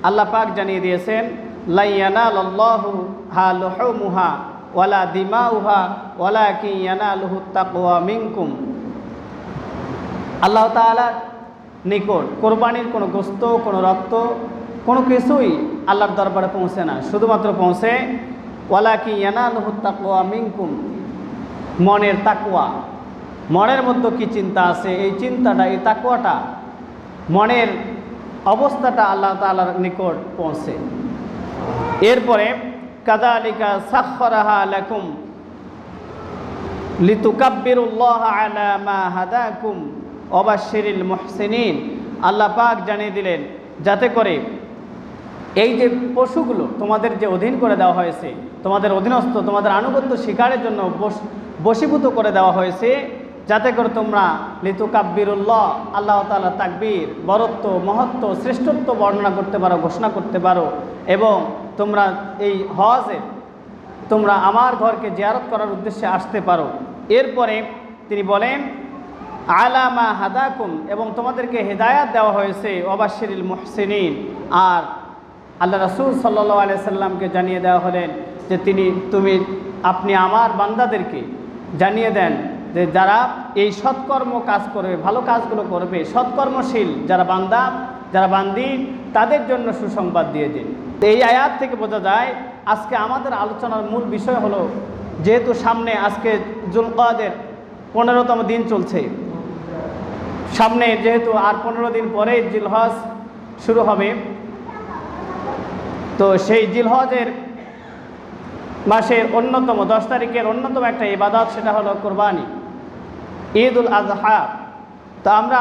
আল্লাহ পাক জানিয়ে দিয়েছেন, লা ইয়ানালাল্লাহু লুহুমুহা ওয়ালা দিমাউহা ওয়ালাকিন ইয়ানালুহু তাকওয়া মিনকুম। আল্লাহ তাআলার নিকট কোরবানির কোনো গোশত, কোনো রক্ত, কোনো কিছুই আল্লাহর দরবারে পৌঁছে না, শুধুমাত্র পৌঁছে ওয়ালাকিন ইয়ানালুহু তাকওয়া মিনকুম, মনের তাকওয়া। মনের মধ্যে কি চিন্তা আছে, এই চিন্তাটা, এই তাকওয়াটা, মনের অবস্থাটা আল্লাহ তাআলার নিকট পৌঁছে। এরপরে কাযালিকা সাখখারাহা লাকুম লিতুকাব্বিরুল্লাহা আলা মা হাদাকুম ওয়া বাশশিরিল মুহসিনিন। আল্লাহ পাক জানিয়ে দিলেন যাতে করে এই যে পশুগুলো তোমাদের যে অধীন করে দেওয়া হয়েছে, তোমাদের অধীনস্থ, তোমাদের আনুগত্য শিকারের জন্য বশীভূত করে দেওয়া হয়েছে, যাতে করে তোমরা লিতুকাব্বিরুল্লাহ, আল্লাহ তাআলা তাকবীর, বরত্ব, মহত্ব, শ্রেষ্ঠত্ব বর্ণনা করতে পারো, ঘোষণা করতে পারো, এবং তোমরা এই হজে তোমরা আমার ঘরকে জিয়ারত করার উদ্দেশ্যে আসতে পারো। এরপরে তিনি বলেন আলা মা হাদাকুম, এবং তোমাদেরকে হেদায়াত দেওয়া হয়েছে, ওয়া বাশশিরিল মুহসিনিন। আর আল্লাহ রাসূল সাল্লাল্লাহু আলাইহি সাল্লামকে জানিয়ে দেওয়া হলেন যে আপনি আমার বান্দাদেরকে জানিয়ে দেন যে যারা এই সৎকর্ম কাজ করবে, ভালো কাজগুলো করবে, সৎকর্মশীল যারা বান্দা, যারা বান্দি, তাদের জন্য সুসংবাদ দিয়ে দিন। এই আয়াত থেকে বোঝা যায় আজকে আমাদের আলোচনার মূল বিষয় হলো, যেহেতু সামনে আজকে যুলকাদের 15তম দিন চলছে, সামনে যেহেতু আর 15 দিন পরে জিলহজ শুরু হবে, তো সেই জিলহজের মাসের অন্যতম 10 তারিখের অন্যতম একটা ইবাদত, সেটা হলো কোরবানি, ঈদুল আযহা। তো আমরা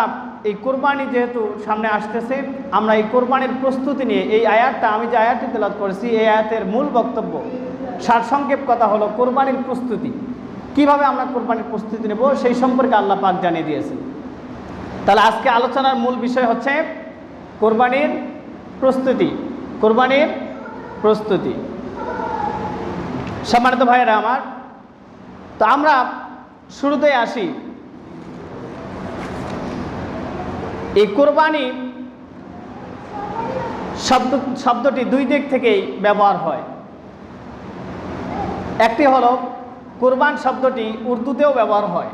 এই কোরবানি যেহেতু সামনে আসতেছে, আমরা এই কোরবানির প্রস্তুতি নিয়ে এই আয়াতটা, আমি যে আয়াতটি তেলাওয়াত করেছি, এই আয়াতের মূল বক্তব্য, সারসংক্ষেপ কথা হলো কোরবানির প্রস্তুতি। কিভাবে আমরা কোরবানির প্রস্তুতি নেব সেই সম্পর্কে আল্লাহ পাক জানিয়ে দিয়েছেন। তাহলে আজকে আলোচনার মূল বিষয় হচ্ছে কোরবানির প্রস্তুতি। কোরবানির প্রস্তুতি। সম্মানিত ভাইয়েরা আমার, তো আমরা শুরুতেই আসি, এই কোরবানি শব্দটি দুই দিক থেকেই ব্যবহার হয়। একটি হলো কোরবান শব্দটি উর্দুতেও ব্যবহার হয়,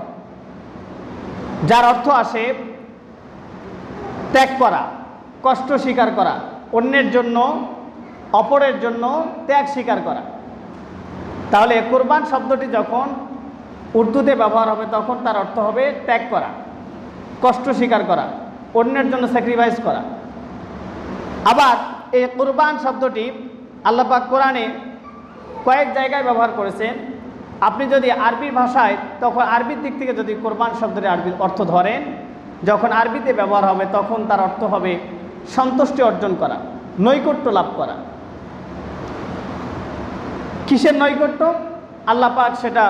যার অর্থ আসে ত্যাগ করা, কষ্ট স্বীকার করা, অন্যের জন্য, অপরের জন্য ত্যাগ স্বীকার করা। তাহলে কোরবান শব্দটি যখন উর্দুতে ব্যবহার হবে তখন তার অর্থ হবে ত্যাগ করা, কষ্ট স্বীকার করা, অন্যের জন্য স্যাক্রিফাইস করা। আবার এই কোরবান শব্দটি আল্লাহ পাক কোরআনে কয়েক জায়গায় ব্যবহার করেছেন। আপনি যদি আরবি ভাষায়, তখন আরবির দিক থেকে যদি কোরবান শব্দটি আরবির অর্থ ধরেন, যখন আরবিতে ব্যবহার হবে তখন তার অর্থ হবে সন্তুষ্টি অর্জন করা, নৈকট্য লাভ করা। কিসের নৈকট্য? আল্লাহ পাক সেটা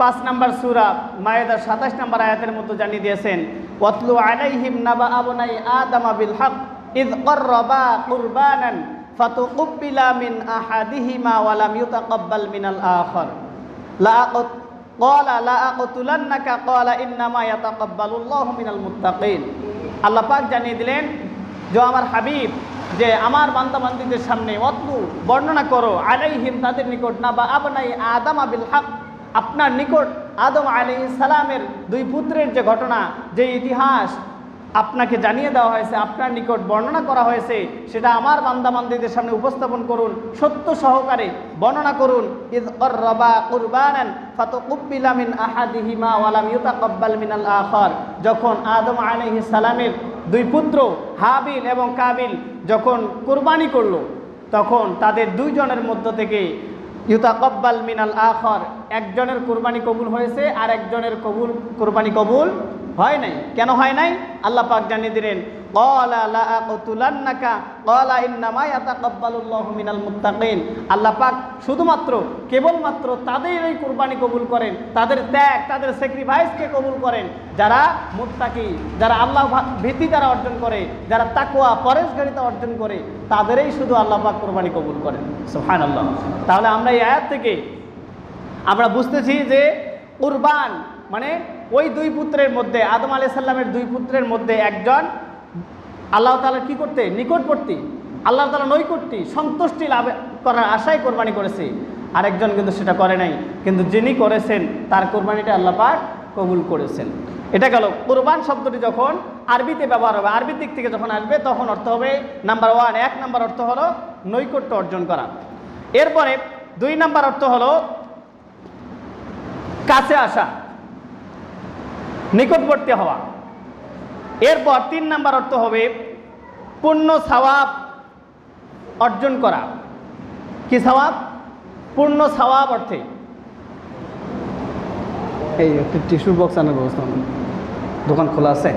5 নম্বর সূরা মায়েদার 27 নম্বর আয়াতের মধ্যে জানিয়ে দিয়েছেন, ওয়াতলু আলাইহিম নাবা আবনাই আদামা বিল হক ইয ক্বাররাবা কুরবানান ফাতুকুব্বিলা মিন আহাদিহিমা ওয়া লাম ইউতাকাব্বাল মিনাল আখার ক্বালা লা আকতুলান্নাকা ক্বালা ইন্নামা ইয়াতাকাব্বালুল্লাহু মিনাল মুত্তাকিন। আল্লাহ পাক জানিয়ে দিলেন যে আমার হাবিব, যে আমার বান্দাবান্দীদের সামনে ওয়াতলু বর্ণনা করো, আলাইহিম তাদের নিকট, নাবা আবনাই আদামা বিল হক আপনার নিকট আদম আলাইহিস সালামের 2 পুত্রের যে ঘটনা, যে ইতিহাস আপনাকে জানিয়ে দেওয়া হয়েছে, আপনার নিকট বর্ণনা করা হয়েছে, সেটা আমার বান্দাবান্দীদের সামনে উপস্থাপন করুন, সত্য সহকারে বর্ণনা করুন। ইয ক্বাররাবা কুরবানান ফাতুকুব্বিলা মিন আহাদিহিমা ওয়া লাম ইউতাকাব্বাল মিনাল আখার। যখন আদম আলাইহিস সালামের 2 পুত্র হাবিল এবং কাবিল যখন কুরবানি করলো, তখন তাদের 2 জনের মধ্য থেকে ইউতাকাব্বাল মিনাল আখার, একজনের কুরবানি কবুল হয়েছে আর একজনের কুরবানি কবুল হয় নাই। কেন হয় নাই? আল্লাহ পাক জানিয়ে দিলেন, ক্বালা লা আকতুলান্নাকা ক্বালা ইন্নামা ইয়াতাকাব্বালুল্লাহু মিনাল মুত্তাকিন। আল্লাহ পাক শুধুমাত্র কেবলমাত্র তাদেরই কুরবানি কবুল করেন, তাদের ত্যাগ, তাদের স্যাক্রিফাইসকে কবুল করেন যারা মুত্তাকি, যারা আল্লাহ ভীতি দ্বারা অর্জন করে, যারা তাকওয়া পরহেজগারিতা অর্জন করে, তাদেরই শুধু আল্লাহ পাক কুরবানি কবুল করেন। সুবহানাল্লাহ। তাহলে আমরা এই আয়াত থেকে আমরা বুঝতেছি যে কুরবান মানে ওই 2 পুত্রের মধ্যে, আদম আলাইহিস সালামের 2 পুত্রের মধ্যে একজন আল্লাহ তাআলা কি করতে? নিকটবর্তী, আল্লাহ তাআলা নৈকট্য সন্তুষ্টি লাভ করার আশায় কোরবানি করেছে, আরেকজন কিন্তু সেটা করে নাই, কিন্তু যিনি করেছেন তার কোরবানিটা আল্লাহ পাক কবুল করেছেন। এটা গেল কোরবান শব্দটি যখন আরবিতে ব্যবহার হবে, আরবির দিক থেকে যখন আসবে তখন অর্থ হবে নাম্বার 1, 1 নাম্বার অর্থ হলো নৈকট্য অর্জন করা। এরপরে 2 নাম্বার অর্থ হলো কাছে আসা, নিকটবর্তী হওয়া। এরপর 3 নাম্বার অর্থ হবে পূর্ণ সওয়াব অর্জন করা। কি সওয়াব? পূর্ণ সওয়াব অর্থে এই একটি টিস্যু বক্স আনার ব্যবস্থা, দোকান খোলা আছে,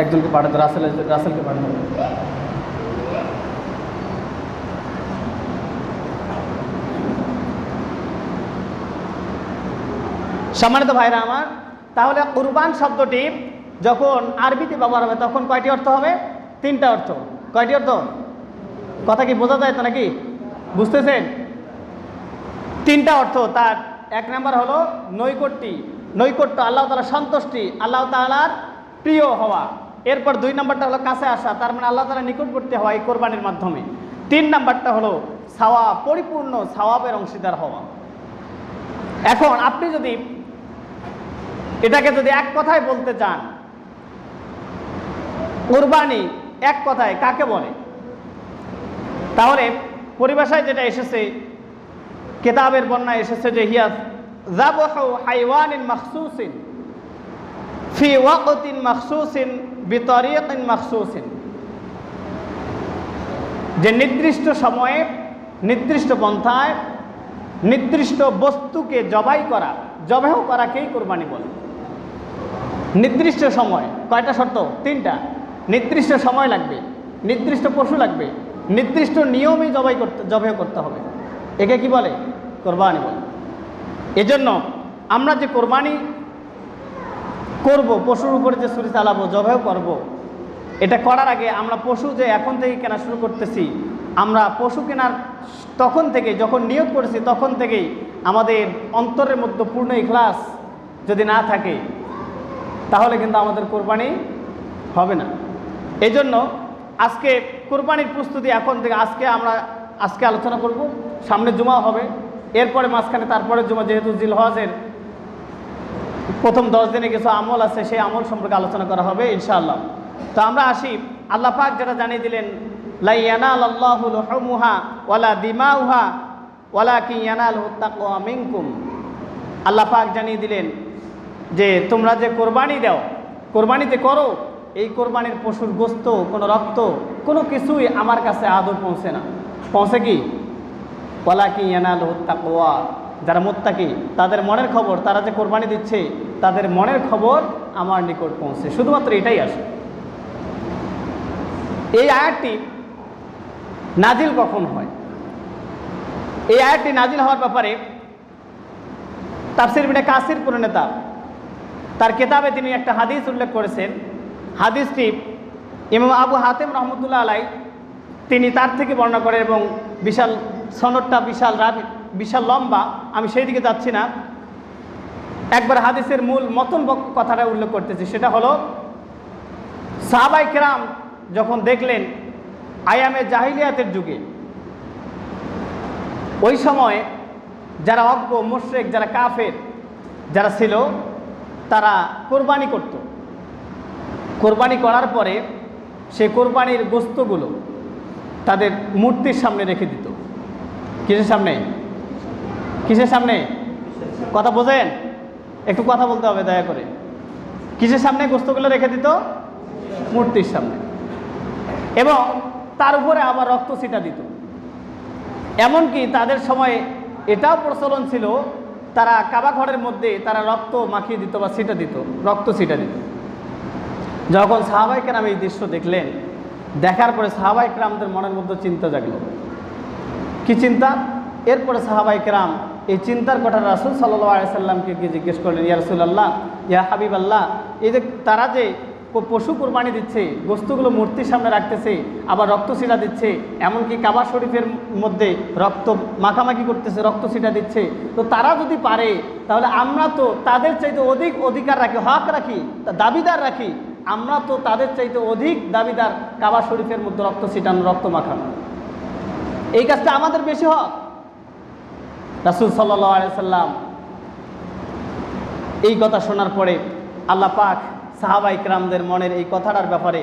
একজনকে পাঠাতে, রাসেলকে পাঠাতে হবে। সম্মানিত ভাইরা আমার, তাহলে কুরবান শব্দটি যখন আরবিতে ব্যবহার হবে তখন কয়টি অর্থ হবে? 3টা অর্থ। কয়টি অর্থ? কথা কি বোঝা যায় তো নাকি? বুঝতেছেন? 3টা অর্থ। তার 1 নাম্বার হলো নৈকট্য, আল্লাহ তাআলার সন্তুষ্টি, আল্লাহ তাআলার প্রিয় হওয়া। এরপর 2 নাম্বারটা হলো কাছে আসা, তার মানে আল্লাহ তাআলার নিকটবর্তী হওয়া এই কোরবানির মাধ্যমে। 3 নাম্বারটা হলো সওয়াব, পরিপূর্ণ সওয়াবের অংশীদার হওয়া। এখন আপনি যদি এটাকে এক কথায় বলতে চান, কুরবানি এক কথায় কাকে বলে, তাহলে পরিভাষায় যেটা এসেছে, কিতাবের বর্ণনায় এসেছে যে হিয়া যাবহু হাইওয়ানিন মাখসুসিন ফি ওয়াকতিন মাখসুসিন বিতরিকিন মাখসুসিন, যে নির্দিষ্ট সময়ে, নির্দিষ্ট পন্থায়, নির্দিষ্ট বস্তুকে জবাই করাকেই কোরবানি বলে। নির্দিষ্ট সময়, কয়টা শর্ত? 3টা। নির্দিষ্ট সময় লাগবে, নির্দিষ্ট পশু লাগবে, নির্দিষ্ট নিয়মে জবাই করতে হবে, একে কি বলে? কোরবানি বলে। এজন্য আমরা যে কোরবানি করব, পশুর উপরে যে ছুরি চালাবো, জবাই করব, এটা করার আগে আমরা পশু যে এখন থেকে কেনা শুরু করতেছি, আমরা পশু কেনার তখন থেকে যখন নিয়োগ করেছি তখন থেকেই আমাদের অন্তরের মধ্যে পূর্ণ ইখলাস যদি না থাকে তাহলে কিন্তু আমাদের কোরবানি হবে না। এই জন্য আজকে কোরবানির প্রস্তুতি এখন থেকে আজকে আলোচনা করব, সামনে জুমা হবে, এরপরে মাঝখানে তারপরে জুমা, যেহেতু জিলহজের প্রথম 10 দিনে কিছু আমল আছে, সেই আমল সম্পর্কে আলোচনা করা হবে ইনশাআল্লাহ। তো আমরা আসি, আল্লাহ পাক যেটা জানিয়ে দিলেন, লা ইয়ানালাল্লাহু লুহুমুহা ওয়ালা দিমাউহা ওয়ালাকিন ইয়ানালুহুত তাকওয়া মিনকুম। আল্লাহ পাক জানিয়ে দিলেন যে তোমরা যে কোরবানি দাও, কোরবানিতে করো, এই কোরবানির পশুর গোস্ত, কোনো রক্ত, কোনো কিছুই আমার কাছে আদৌ পৌঁছে না। পৌঁছে কি? ওয়ালাকিন ইয়ানালুহুত তাকওয়া, যারা মুত্তাকি তাদের মনের খবর, তারা যে কোরবানি দিচ্ছে তাদের মনের খবর আমার নিকট পৌঁছে, শুধুমাত্র এটাই আসে। এই আয়াতটি নাজিল কখন হয়? এই আয়াতটি নাজিল হওয়ার ব্যাপারে তাফসীর ইবনে কাসির প্রণেতা তার কিতাবে তিনি একটা হাদিস উল্লেখ করেছেন। হাদিসটি ইমাম আবু হাতেম রহমতুল্লাহ আলাই তিনি তার থেকে বর্ণনা করেন, এবং বিশাল সনদটা বিশাল লম্বা, আমি সেই দিকে যাচ্ছি না। একবার হাদিসের মূল মতন কথাটা উল্লেখ করতেছি, সেটা হলো সাহাবায়ে কেরাম যখন দেখলেন আয়ামে জাহিলিয়াতের যুগে, ওই সময় যারা অজ্ঞ, মুশরিক, যারা কাফের যারা ছিল, তারা কোরবানি করত। কোরবানি করার পরে সেই কোরবানির গোস্তগুলো তাদের মূর্তির সামনে রেখে দিত। কিসের সামনে? কিসের সামনে? কথা বোঝেন? একটু কথা বলতে হবে দয়া করে। কিসের সামনে গোস্তগুলো রেখে দিত? মূর্তির সামনে। এবং তার উপরে আবার রক্ত ছিটা দিত। এমনকি তাদের সময় এটাও প্রচলন ছিল, তারা কাবা ঘরের মধ্যে তারা রক্ত মাখিয়ে দিত বা ছিটা দিত, রক্ত ছিটা দিত। যখন সাহাবায়ে কেরাম এই দৃশ্য দেখলেন, দেখার পরে সাহাবায়ে কেরামদের মনের মধ্যে চিন্তা জাগলো। কি চিন্তা? এরপরে সাহাবায়ে কেরাম এই চিন্তার কথা রাসূল সাল্লাল্লাহু আলাইহি সাল্লামকে গিয়ে জিজ্ঞেস করলেন, ইয়া রাসূলুল্লাহ, ইয়া হাবিবাল্লাহ, এই যে তারা যে পশু কোরবানি দিচ্ছে, গোস্তগুলো মূর্তির সামনে রাখতেছে, আবার রক্ত ছিটা দিচ্ছে, এমনকি কাবা শরীফের মধ্যে রক্ত মাখামাখি করতেছে, রক্ত ছিটা দিচ্ছে, তো তারা যদি পারে তাহলে আমরা তো তাদের চাইতে অধিক অধিকার রাখি, হক রাখি, দাবিদার রাখি, আমরা তো তাদের চাইতে অধিক দাবিদার কাবা শরীফের মধ্যে রক্ত ছিটানো, রক্ত মাখানো। এই কাজটা আমাদের বেশি হক। রাসূল সাল্লাল্লাহু আলাইহি সাল্লাম এই কথা শোনার পরে আল্লাহ পাক সাহাবা ইকরামদের মনের এই কথাটার ব্যাপারে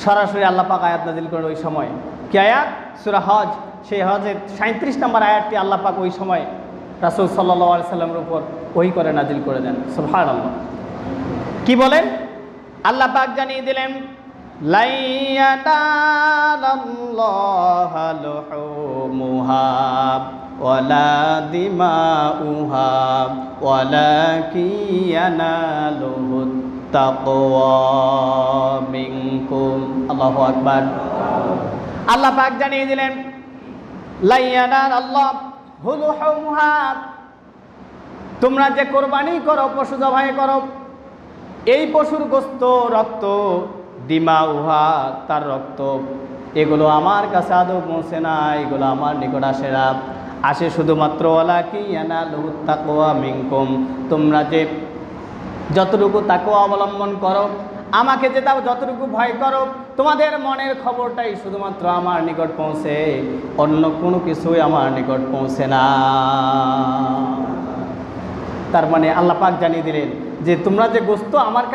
সরাসরি আল্লাহ পাক আয়াত নাজিল করেন। ওই সময় কি আয়াত? সূরা হজ। সেই হজের 37 নম্বর আয়াতটি আল্লাহ পাক ওই সময় রাসূল সাল্লাল্লাহু আলাইহি সাল্লামের উপর ওহী করে নাজিল করে দেন। সুবহানাল্লাহ। কি বলেন? আল্লাহ পাক জানিয়ে দিলেন, লা ইয়ানালাল্লাহু লুহুমুহা ওয়ালা দিমাউহা ওয়ালাকিন ইয়ানালুহুত তাকওয়া মিনকুম। আল্লাহু আকবার। আল্লাহ পাক জানিয়ে দিলেন, লা ইয়ানালাল্লাহু লুহুমুহা, তোমরা যে কোরবানি করো, পশু জবাই করো, এই পশুর গোশত, রক্ত, দিমাউহা, তার রক্ত, এগুলো আমার কাছে আদৌ পৌঁছে না, এগুলো আমার নিকট আসে না। আসে শুধুমাত্র ওয়ালাকিন ইয়ানালুহুত তাকওয়া মিনকুম, তোমরা যে যতটুকু তাকওয়া অবলম্বন করো, আমাকে যে তাও যতটুকু ভয় করো, তোমাদের মনের খবরটাই শুধুমাত্র আমার নিকট পৌঁছে, অন্য কোনো কিছুই আমার নিকট পৌঁছে না। তার মানে আল্লাহ পাক জানিয়ে দিলেন যে তোমরা যে গোশত আমার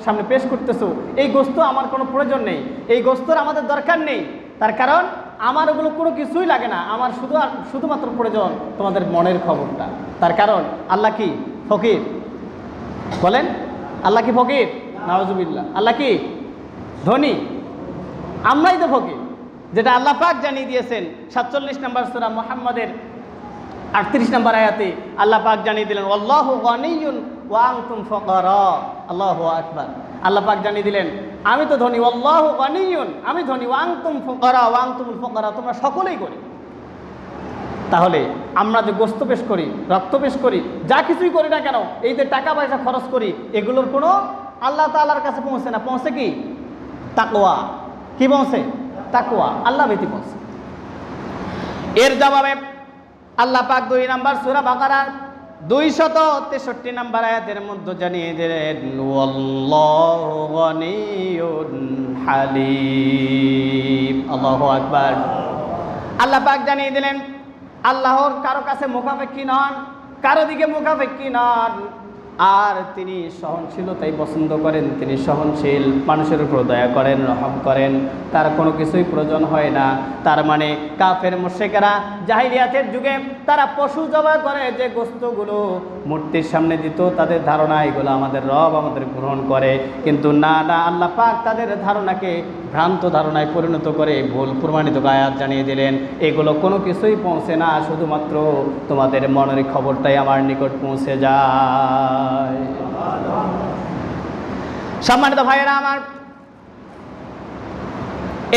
সামনে পেশ করতেছো, এই গোশত আমার কোনো প্রয়োজন নেই, এই গোশতর আমাদের দরকার নেই। তার কারণ আমার ওগুলো কোনো কিছুই লাগে না, আমার শুধুমাত্র প্রয়োজন তোমাদের মনের খবরটা। তার কারণ আল্লাহ কি ফকির? বলেন, আল্লাহ কি ফকির? নাউজুবিল্লাহ। আল্লাহ কি ধনী? আমরাই তো ফকির। যেটা আল্লাহ পাক জানিয়ে দিয়েছেন 47 নম্বর সূরা মুহাম্মাদের 38 নম্বর আয়াতে আল্লাহ পাক জানিয়ে দিলেন, আল্লাহু গনিয়্যুন ওয়া আনতুম ফুকারা। আল্লাহু আকবার। আল্লাহ পাক জানিয়ে দিলেন, আমি তো ধনী, আল্লাহু গনিয়্যুন, আমি ধনী, ওয়া আনতুম ফুকারা, ওয়া আনতুমুল ফুকারা, তোমরা সকলেই করি। তাহলে আমরা যে গোশত পেশ করি, রক্ত পেশ করি, যা কিছুই করি না কেন, এই যে টাকা পয়সা খরচ করি, এগুলোর কোনো আল্লাহ তাআলার কাছে পৌঁছে না। পৌঁছে কি? তাকওয়া। কি পৌঁছে? তাকওয়া। আল্লাহ ভীতি পৌঁছে। এর জবাবে আল্লাহ পাক 2 নম্বর সূরা বাকারার 263 নম্বর আয়াতের মধ্যে জানিয়ে দিলেন, ওয়াল্লাহু গনিয়্যুন হালিম। আল্লাহু আকবার। আল্লাহ পাক জানিয়ে দিলেন, আল্লাহর কারো কাছে মুখাপেক্ষী নন, কারো দিকে মুখাপেক্ষী নন, আর তিনি সহনশীলতাই পছন্দ করেন। তিনি সহনশীল, মানুষের উপর দয়া করেন, রহম করেন, তার কোনো কিছুই প্রয়োজন হয় না। তার মানে কাফের মুশরিকরা জাহিলিয়াতের যুগে তারা পশু জবাই করে, যে গোশতগুলো মূর্তির সামনে দিত, তাদের ধারণা এগুলো আমাদের রব আমাদের গ্রহণ করে। কিন্তু না না, আল্লাহ পাক তাদের ধারণাকে ভ্রান্ত ধারণায় পরিণত করে ভুল প্রমাণিত আয়াত জানিয়ে দিলেন, এগুলো কোনো কিছুই পৌঁছে না, শুধুমাত্র তোমাদের মনের খবরটাই আমার নিকট পৌঁছে যায়। সম্মানিত ভাইয়েরা আমার,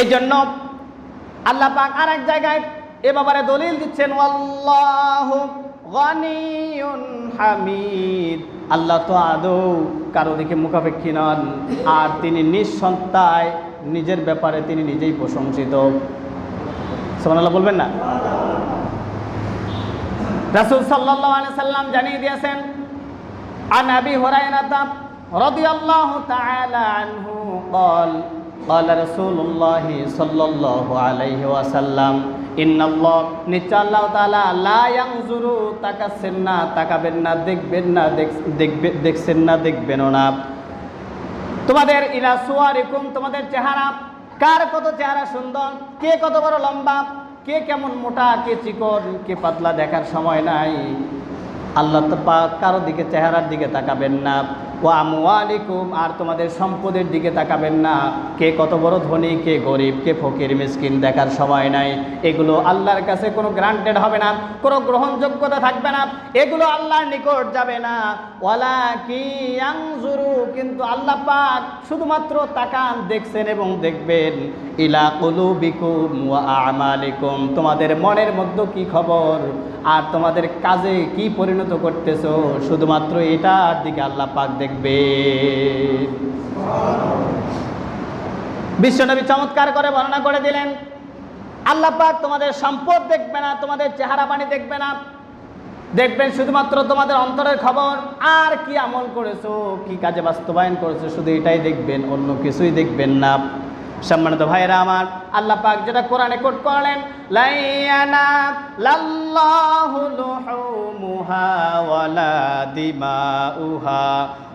এই জন্য আল্লাহ পাক আরেক জায়গায় এ ব্যাপারে দলিল দিচ্ছেন, আল্লাহু গনিয়্যুন হামিদ। আল্লাহ তো আদৌ কারো দিকে মুখাপেক্ষী নন, আর তিনি নিঃসন্তায় নিজের ব্যাপারে তিনি নিজেই প্রশংসিত। সুবহানাল্লাহ বলবেন না? রাসূল সাল্লাল্লাহু আলাইহি সাল্লাম জানিয়ে দিয়েছেন, عن أبي هريرة رضي الله تعالى عنه قال قال رسول الله صلى الله عليه وسلم إن الله নিশ্চয় আল্লাহ তাআলা লা ইয়ানজুরু, তাকাচ্ছেন না, তাকাবেন না, দেখবেন না, দেখছেন না, দেখবেনও না, তোমাদের ইলা সুওয়ারিকুম, তোমাদের চেহারা, কার কত চেহারা সুন্দর, কে কত বড় লম্বা, কে কেমন মোটা, কে চিকন, কে পাতলা, দেখার সময় নাই। আল্লাহ তো কারো দিকে চেহারার দিকে তাকাবেন না। ওয়া আমওয়ালিকুম, আর তোমাদের সম্পদের দিকে তাকাবেন না, কে কত বড় ধনী, কে গরিব, কে ফকির মিসকিন, দেখার সময় নাই। এগুলো আল্লাহর কাছে কোনো গ্রান্টেড হবে না, কোনো গ্রহণযোগ্যতা থাকবে না, এগুলো আল্লাহর নিকট যাবে না। ওয়ালাকিন ইয়ানজুরু, কিন্তু আল্লাহ পাক শুধুমাত্র তাকান, দেখছেন এবং দেখবেন, ইলা কুলুবিকুম ওয়া আমালিকুম, তোমাদের মনের মধ্যে কি খবর আর তোমাদের কাজে কি পরিণত করতেছো, শুধুমাত্র এটার দিকে আল্লাহ পাক দেখবে। বিশ্বনবী চমৎকার করে বর্ণনা করে দিলেন, আল্লাহ পাক তোমাদের সম্পদ দেখবে না, তোমাদের চেহারা পানি দেখবে না, দেখবেন শুধুমাত্র তোমাদের অন্তরের খবর, আর কি আমল করেছো, কি কাজে বাস্তবায়ন করেছো, শুধু এটাই দেখবেন, অন্য কিছুই দেখবেন না। সম্মানিত ভাইরা আমার, আল্লাহ পাক যেটা কোরআনে কোট করলেন, লাইয়ানা লাল্লাহু লুহুমুহা ওয়ালা দিমাউহা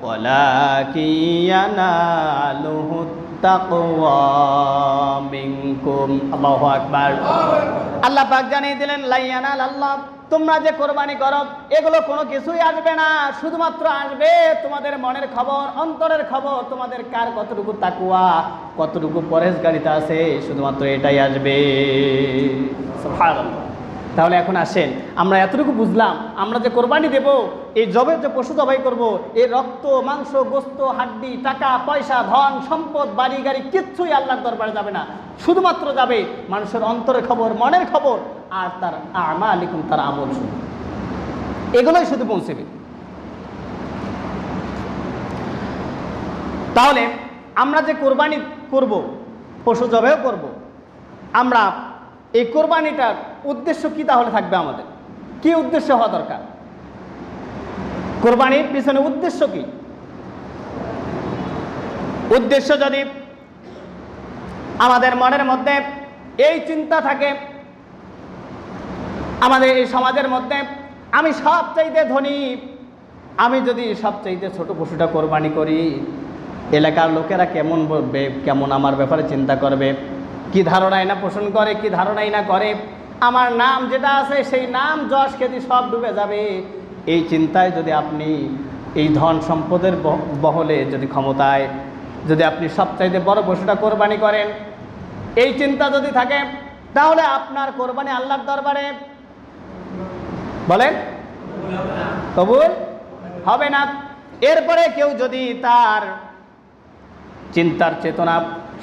ওয়ালাকিয়ানালুহু তাকওয়া মিনকুম। আল্লাহু আকবার। আল্লাহ পাক জানিয়ে দিলেন, লাইয়ানা লাল্লাহ, তোমরা যে কোরবানি করো এগুলো কোনো কিছুই আসবে না, শুধুমাত্র আসবে তোমাদের মনের খবর, অন্তরের খবর, তোমাদের কার কতটুকু তাকওয়া, কতটুকু পরহেজগারিতা আছে, শুধুমাত্র এটাই আসবে। সুবহানাল্লাহ। তাহলে এখন আসেন, আমরা এতটুকু বুঝলাম, আমরা যে কোরবানি দেব, এই যে পশু জবাই করব, এই রক্ত, মাংস, গোস্ত, হাড্ডি, টাকা পয়সা, ধন সম্পদ, বাড়ি গাড়ি কিচ্ছুই আল্লাহর দরবারে যাবে না, শুধুমাত্র যাবে মানুষের অন্তরের খবর, মনের খবর, আর তার আমালিকুম, তার আমল, শুধু এগুলোই শুধু পৌঁছবে। তাহলে আমরা যে কোরবানি করব, পশু জবাইও করব, আমরা এই কোরবানিটার উদ্দেশ্য কি তাহলে থাকবে, আমাদের কি উদ্দেশ্য হওয়া দরকার? কোরবানির পিছনে উদ্দেশ্য কি? উদ্দেশ্য যদি আমাদের মনের মধ্যে এই চিন্তা থাকে, আমাদের এই সমাজের মধ্যে আমি সবচাইতে ধনী, আমি যদি সবচাইতে ছোট পশুটা কোরবানি করি, এলাকার লোকেরা কেমন বলবে, কেমন আমার ব্যাপারে চিন্তা করবে, কি ধারণাই না পোষণ করে, কি ধারণাই না করে, আমার নাম যেটা আছে সেই নাম, যশ খ্যাতি সব ডুবে যাবে। এই চিন্তায় যদি আপনি এই ধন সম্পদের বহলে, যদি ক্ষমতায়, যদি আপনি সবচাইতে বড় পশুটা কোরবানি করেন, এই চিন্তা যদি থাকে, তাহলে আপনার কোরবানি আল্লাহর দরবারে বলেন কবুল হবে না। এরপরে কেউ যদি তার চিন্তার চেতনা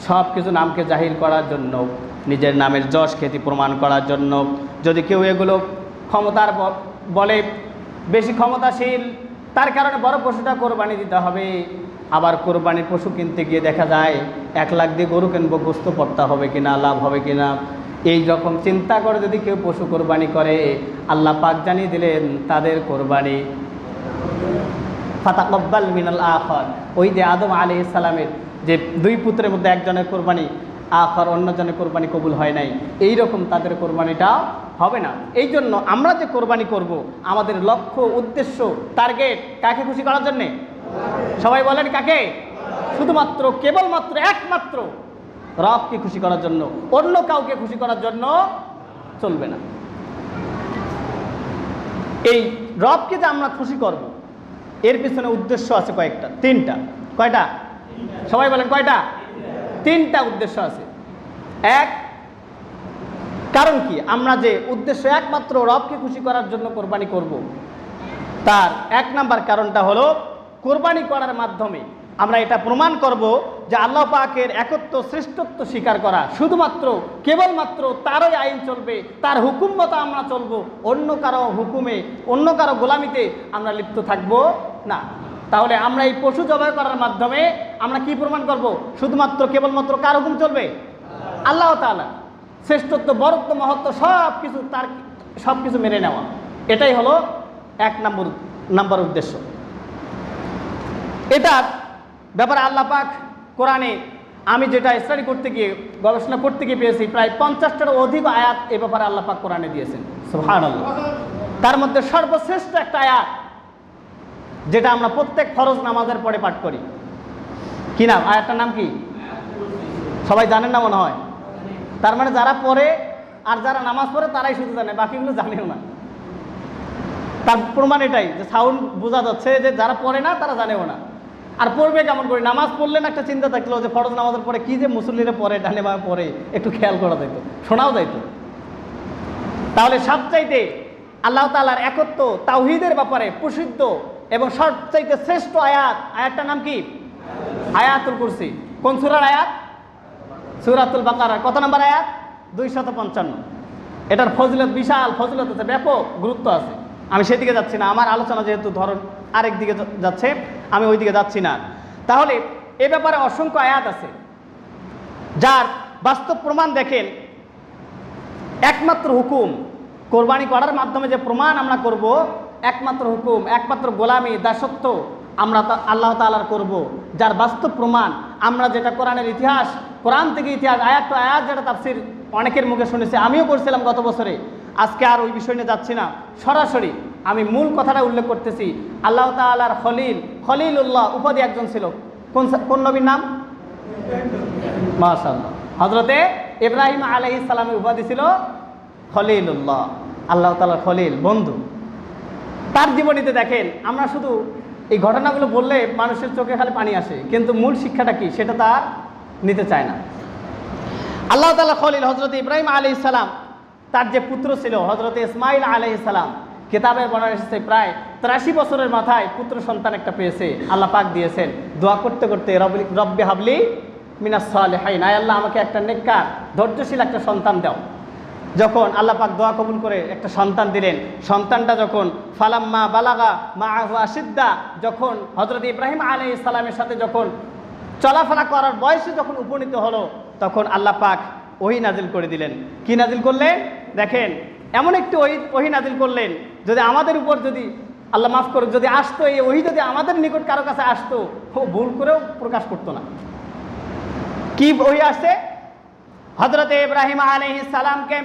সব কিছু নামকে জাহির করার জন্য, নিজের নামের যশ খ্যাতি প্রমাণ করার জন্য, যদি কেউ এগুলো ক্ষমতার বলে বেশি ক্ষমতাশীল, তার কারণে বড় পশুটা কোরবানি দিতে হবে, আবার কোরবানির পশু কিনতে গিয়ে দেখা যায় 1 লাখ দিয়ে গরু কিনবো, গোস্ত পড়তে হবে কিনা, লাভ হবে কিনা, এই রকম চিন্তা করে যদি কেউ পশু কোরবানি করে, আল্লাহ পাক জানিয়ে দিলেন তাদের কোরবানি ফাতাকাব্বাল মিনাল আখর, ওই যে আদম আলাইহিস সালামের যে 2 পুত্রের মধ্যে একজনের কোরবানি আখর অন্যজনের কোরবানি কবুল হয় নাই, এই রকম তাদের কোরবানিটা হবে না। এই জন্য আমরা যে কোরবানি করব, আমাদের লক্ষ্য, উদ্দেশ্য, টার্গেট কাকে খুশি করার জন্যে? সবাই বলেন কাকে? শুধুমাত্র, কেবলমাত্র, একমাত্র রবকে খুশি করার জন্য, অন্য কাউকে খুশি করার জন্য চলবে না। এই রবকে যে আমরা খুশি করব, এর পিছনে উদ্দেশ্য আছে কয়েকটা, 3টা। কয়টা? সবাই বলেন কয়টা? 3টা উদ্দেশ্য আছে। এক, কারণ কি আমরা যে উদ্দেশ্য একমাত্র রবকে খুশি করার জন্য কোরবানি করব, তার 1 নাম্বার কারণটা হলো, কোরবানি করার মাধ্যমে আমরা এটা প্রমাণ করব যে আল্লাহ পাকের একত্ব, শ্রেষ্ঠত্ব স্বীকার করা, শুধুমাত্র কেবলমাত্র তারই আইন চলবে, তার হুকুম মতো আমরা চলবো, অন্য কারো হুকুমে, অন্য কারো গোলামিতে আমরা লিপ্ত থাকব না। তাহলে আমরা এই পশু জবাই করার মাধ্যমে আমরা কি প্রমাণ করব? শুধুমাত্র কেবলমাত্র কার হুকুম চলবে? আল্লাহ তাআলা শ্রেষ্ঠত্ব, বরত্ব, মহত্ব সব কিছু, তার সব কিছু মেনে নেওয়া, এটাই হলো 1 নাম্বার উদ্দেশ্য। এটার ব্যাপারে আল্লাহ পাক কোরআনে, আমি যেটা স্টাডি করতে গিয়ে, গবেষণা করতে গিয়ে পেয়েছি, প্রায় 50টারও অধিক আয়াত এ ব্যাপারে আল্লাহ পাক কোরআনে দিয়েছেন। সুবহানাল্লাহ। তার মধ্যে সর্বশ্রেষ্ঠ একটা আয়াত, যেটা আমরা প্রত্যেক ফরজ নামাজের পরে পাঠ করি, কি নাম? আয়াতটার নাম কি? সবাই জানেন না মনে হয়? তার মানে যারা পড়ে আর যারা নামাজ পড়ে তারাই শুধু জানে, বাকিগুলো জানেও না। তার প্রমাণ এটাই যে সাউন্ড বোঝা যাচ্ছে যে যারা পড়ে না তারা জানেও না। আর পড়বে কেমন করে? নামাজ পড়লেন একটা চিন্তা থাকলো যে ফরজ নামাজের পরে কি যে মুসল্লিরা পড়ে, ডানে বামে পড়ে, একটু খেয়াল করা যাইতো, শোনাও যাইতো। তাহলে সবচাইতে আল্লাহ তাআলার একত্ব, তাওহীদের ব্যাপারে প্রসিদ্ধ এবং সবচাইতে শ্রেষ্ঠ আয়াত, আয়াতটার নাম কি? আয়াতুল কুরসি। কোন সূরার আয়াত? সূরাতুল বাকারা। কত নম্বর আয়াত? 255। এটার ফজিলত, বিশাল ফজিলত আছে, ব্যাপক গুরুত্ব আছে। আমি সেদিকে যাচ্ছি না, আমার আলোচনা যেহেতু ধরুন আরেক দিকে যাচ্ছে, আমি ওই দিকে যাচ্ছি না। তাহলে এ ব্যাপারে অসংখ্য আয়াত আছে, যার বাস্তব প্রমাণ দেখেন। একমাত্র হুকুম কোরবানি করার মাধ্যমে যে প্রমাণ আমরা করব, একমাত্র হুকুম, একমাত্র গোলামি, দাসত্ব আমরা আল্লাহ তাআলার করব, যার বাস্তব প্রমাণ আমরা যেটা কোরআনের ইতিহাস, কোরআন থেকে ইতিহাস, আয়াত টু আয়াত যেটা তাফসীর অনেকের মুখে শুনেছি, আমিও করছিলাম গত বছরে। আজকে আর ওই বিষয় নিয়ে যাচ্ছি না, সরাসরি আমি মূল কথাটা উল্লেখ করতেছি। আল্লাহ তাআলার খলিলুল্লাহ উপাধি একজন ছিল, কোন নবীর নাম? মাশাআল্লাহ, হযরতে ইব্রাহিম আলাইহিস সালামের উপাধি ছিল খলিলুল্লাহ, আল্লাহ তাআলার খলিল, বন্ধু। তার জীবনীতে দেখেন, আমরা শুধু এই ঘটনাগুলো বললে মানুষের চোখে খালি পানি আসে, কিন্তু মূল শিক্ষাটা কি সেটা তার নিতে চায় না। আল্লাহ তাআলা খলিল হযরত ইব্রাহিম আলাইহিস সালাম, তার যে পুত্র ছিল হযরত ইসমাইল আলাইহিস সালাম, কিতাবের বর্ণনা এসেছে প্রায় 83 বছরের মাথায় পুত্র সন্তান একটা পেয়েছে, আল্লাহ পাক দিয়েছেন। দোয়া করতে করতে রব্বি হাবলি মিনাস সালিহিন, আয় আল্লাহ আমাকে একটা নেককার ধৈর্যশীল একটা সন্তান দাও। যখন আল্লাহ পাক দোয়া কবুল করে একটা সন্তান দিলেন, সন্তানটা যখন ফালাম্মা বালাগা মাআহু আশিদ্দা, যখন হযরত ইব্রাহিম আলাইহিস সালামের সাথে যখন চলাফেরা করার বয়সে যখন উপনীত হলো, তখন আল্লাহ পাক ওহী নাজিল করে দিলেন। কি নাজিল করলেন? দেখেন, এমন একটি ওহী নাজিল করলেন, যদি আমাদের উপর, যদি আল্লাহ মাফ করুক, যদি আসতো এই ওহী, যদি আমাদের নিকট কারো কাছে আসতো, ও ভুল করেও প্রকাশ করতো না। কি ওহী আসছে? হযরতে ইব্রাহিম আলাইহিস সালামকে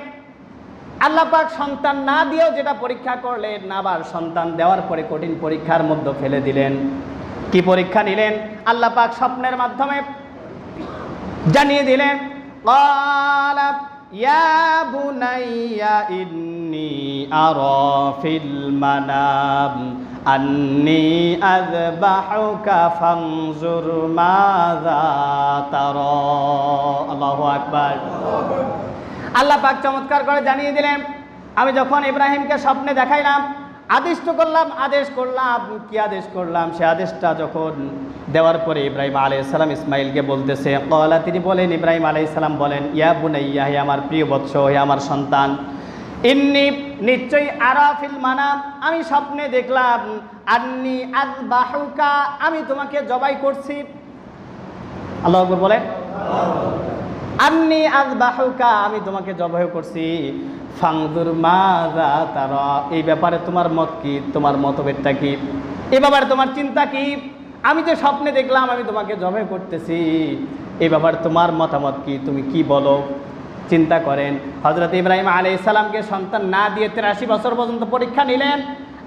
আল্লাহ পাক সন্তান না দিয়েও যেটা পরীক্ষা করলেন, আবার সন্তান দেওয়ার পরে কঠিন পরীক্ষার মধ্যে ফেলে দিলেন। কি পরীক্ষা নিলেন? আল্লাহ পাক স্বপ্নের মাধ্যমে জানিয়ে দিলেন, ক্বালা ইয়া বুনাইয়া ইন্নী আরা ফিল মানাম আন্নী আযবাহুকা ফানজুর মাযা তারা। আল্লাহু আকবার। আল্লাহ পাক চমৎকার করে জানিয়ে দিলেন, আমি যখন ইব্রাহিমকে স্বপ্নে দেখাইলাম, আদেশ করলাম, কি আদেশ করলাম, সে আদেশটা যখন দেওয়ার পরে ইব্রাহিম আলাইহিস সালাম ইসমাইলকে বলতেছে, ক্বালা, তিনি বলেন, ইব্রাহিম আলাইহিস সালাম বলেন, ইয়া বুনাইয়া, হে আমার প্রিয় বৎস, হে আমার সন্তান, ইন্নী, নিশ্চয়ই, আরা ফিল মানাম, আমি স্বপ্নে দেখলাম, আন্নী আযবাহুকা, আমি তোমাকে জবাই করছি। আল্লাহু আকবার বলেন, আন্নী আযবাহুকা, আমি তোমাকে জবাই করছি। ফানজুর মাযা তারা, এই ব্যাপারে তোমার মত কি, তোমার মতভেদটা কি, এই ব্যাপারে তোমার চিন্তা কি? আমি যে স্বপ্নে দেখলাম আমি তোমাকে জবাই করতেছি, এই ব্যাপারে তোমার মতামত কি, তুমি কি বলো? চিন্তা করেন, হযরত ইব্রাহিম আলাইহিস সালামকে সন্তান না দিয়ে 83 বছর পর্যন্ত পরীক্ষা নিলেন,